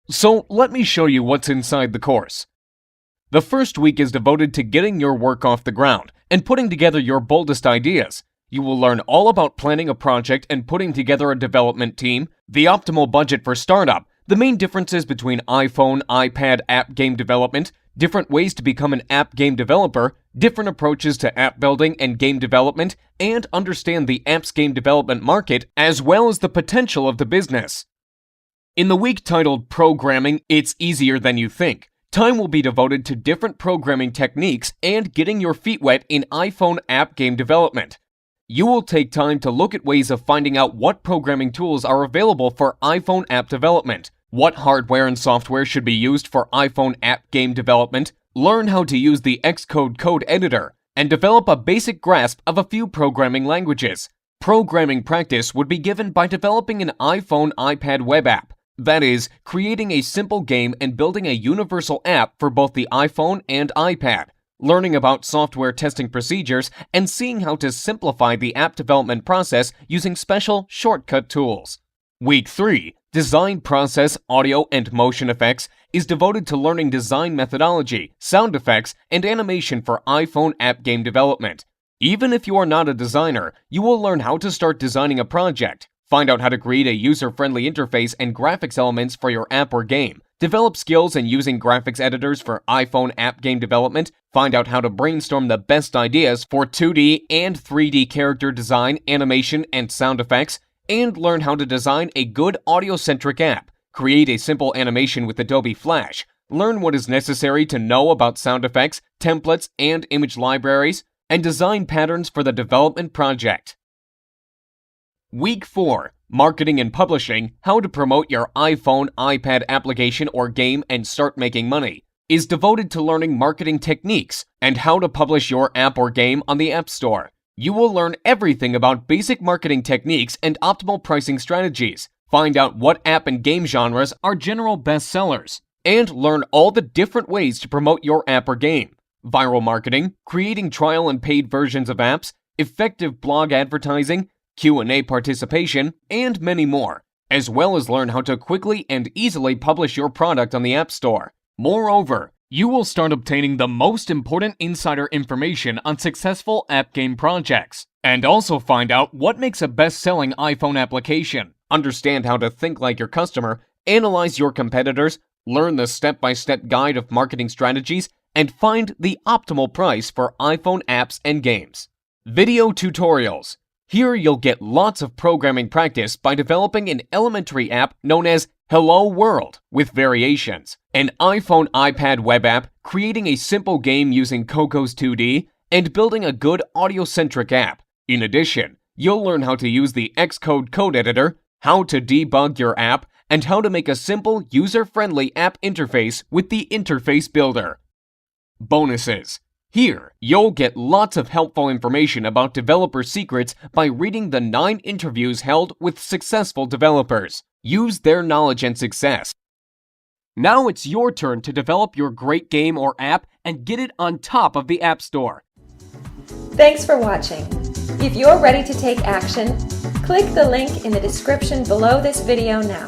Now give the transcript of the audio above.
So let me show you what's inside the course. The first week is devoted to getting your work off the ground and putting together your boldest ideas. You will learn all about planning a project and putting together a development team, the optimal budget for startup, the main differences between iPhone, iPad app game development, different ways to become an app game developer, different approaches to app building and game development, and understand the apps game development market as well as the potential of the business. In the week titled Programming, It's Easier Than You Think, time will be devoted to different programming techniques and getting your feet wet in iPhone app game development. You will take time to look at ways of finding out what programming tools are available for iPhone app development, what hardware and software should be used for iPhone app game development, learn how to use the Xcode code editor, and develop a basic grasp of a few programming languages. Programming practice would be given by developing an iPhone iPad web app. That is, creating a simple game and building a universal app for both the iPhone and iPad, learning about software testing procedures, and seeing how to simplify the app development process using special shortcut tools. Week 3, Design Process, Audio and Motion Effects, is devoted to learning design methodology, sound effects, and animation for iPhone app game development. Even if you are not a designer, you will learn how to start designing a project, find out how to create a user-friendly interface and graphics elements for your app or game, develop skills in using graphics editors for iPhone app game development, find out how to brainstorm the best ideas for 2D and 3D character design, animation, and sound effects, and learn how to design a good audio-centric app, create a simple animation with Adobe Flash, learn what is necessary to know about sound effects, templates, and image libraries, and design patterns for the development project. Week 4, Marketing and Publishing, How to Promote Your iPhone, iPad application or game and Start Making Money, is devoted to learning marketing techniques and how to publish your app or game on the App Store. You will learn everything about basic marketing techniques and optimal pricing strategies, find out what app and game genres are general bestsellers, and learn all the different ways to promote your app or game, viral marketing, creating trial and paid versions of apps, effective blog advertising, Q&A participation, and many more, as well as learn how to quickly and easily publish your product on the App Store. Moreover, you will start obtaining the most important insider information on successful app game projects, and also find out what makes a best-selling iPhone application, understand how to think like your customer, analyze your competitors, learn the step-by-step guide of marketing strategies, and find the optimal price for iPhone apps and games. Video tutorials. Here you'll get lots of programming practice by developing an elementary app known as Hello World with variations, an iPhone iPad web app, creating a simple game using Cocos 2D, and building a good audio-centric app. In addition, you'll learn how to use the Xcode code editor, how to debug your app, and how to make a simple, user-friendly app interface with the Interface Builder. Bonuses. Here, you'll get lots of helpful information about developer secrets by reading the 9 interviews held with successful developers. Use their knowledge and success. Now it's your turn to develop your great game or app and get it on top of the App Store. Thanks for watching. If you're ready to take action, click the link in the description below this video now.